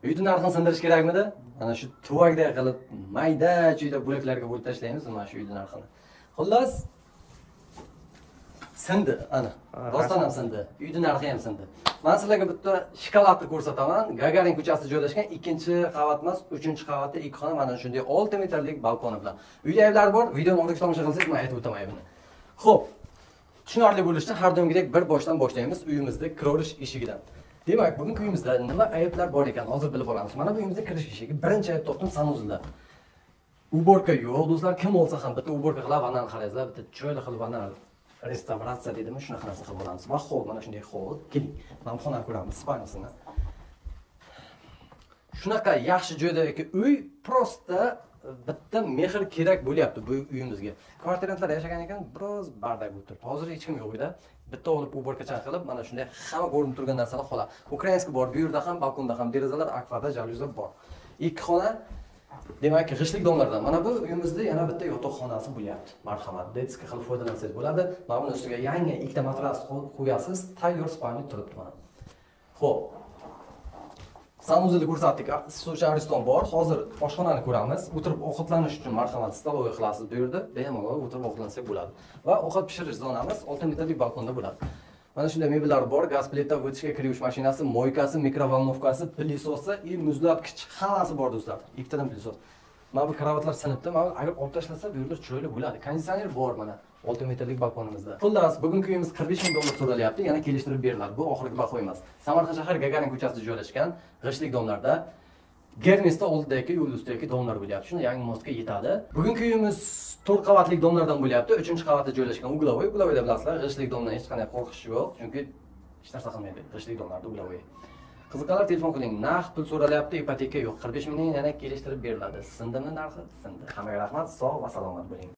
Uyni narxini sindirish kerakmidi? Ana shu tuvakdek qilib mayda-chuyda bo'laklarga bo'lib tashlaymiz mana shu uyni narxini. Xullas sindi, ana. Rostdan ham sindi. Uyni narxi ham sindi. Men sizlarga bitta shokoladni ko'rsataman. Gagarin ko'chasida joylashgan 2-qavat emas, 3-qavatda 2 xona mana shunday 6 metrlik balkoni bilan. Uyda evlar bor. Videoni o'rdak tomosha qilsangiz men aytib o'taman buni. Xo'p. Tushunarli bo'lishi uchun har doimgidek bir boshdan boshlaymiz uyimizda kirish eshigidan. Demak, bugungi uyimizda nima ayblar bor ekan hozir bilib olamiz. Mana bu uyimizda kirish eshigi birinchi ayb topdim sanuzilda. Uborka yo'q, do'stlar, kim olsa ham bitta uborka qilib vanani qarangizlar, bitta cho'yla qilib vanani restavratsiya deydimi, shunaqa narsa qilib olamiz. Va hol mana shunday hol. Keling, mana xonani ko'ramiz, spanyasini. Shunaqa yaxshi joydagi uy prosta bitta mehr kerak bo'lyapti bu uyimizga. Kvartirantlar yashagan ekan, biroz bardak bo'lib turibdi. Hozir hech kim yo'q uyda. Bitta olib uborkachan qilib, mana shunday hamma ko'rinib turgan narsalar xola. Ukrainskiy bor, bu yerda ham, balkonda ham derazalar, akvada, jalyuzi bor. 2 xona demak, g'ishlik domlardan. Mana bu uyimizda yana bitta yotoqxonasi bo'lyapti. Marhamat, detskiy qilib foydalansangiz bo'ladi. Mana buni ustiga yangi 2 ta matras qo'yasiz, tayyor spalni turibdi mana. Xo'p. Sanuzilni ko'rsatdik. So'sha ariston bor. Hozir oshxonani ko'ramiz. O'tirib ovqatlanish uchun marhamat stoloy qilasiz bu yerda. Bemalol o'tirib ovqatlansak bo'ladi. Va ovqat pishirish zonamiz 6 metrlik balkonda bo'ladi. Mana shunday mebellar bor. Gaz plita, o'tishga kirish mashinasi, moykasi, mikrovolnovkasi, pilisosi, muzlatgich hammasi bor do'stlar. 2 tadan pilisos. Mana bu karavotlar sinibdi. Mana agar olib tashlasa bu yerda chiroyli bo'ladi. Konditsioner bor mana 6 metrlik balkonimizda. Xullas, bugungi uyimiz 45 ming dollar so'ralyapti, yana kelishtirib beriladi. Bu oxirgi baho emas. Samarqand shahar Gagarin ko'chasida joylashgan g'ishlik domlarda Germesda oldidagi yo'l ustidagi domlar bo'lyapti. Shuni yangi mostga yetadi. Bugungi uyimiz 4 qavatlik domlardan bo'lyapti. 3-qavatda joylashgan uglovoy. Uglovoyda bilasizlar, g'ishlik domdan hech qanday qo'rqish yo'q, chunki hech narsa qilmaydi. G'ishlik domlarda uglovoy. Qiziqlar telefon qiling. Naqd pul so'ralyapti, ipoteka yo'q. 45 mingdan yana kelishtirib beriladi. Sindimi narxi? Sindi. Hammaga rahmat, sog' va salomat bo'ling.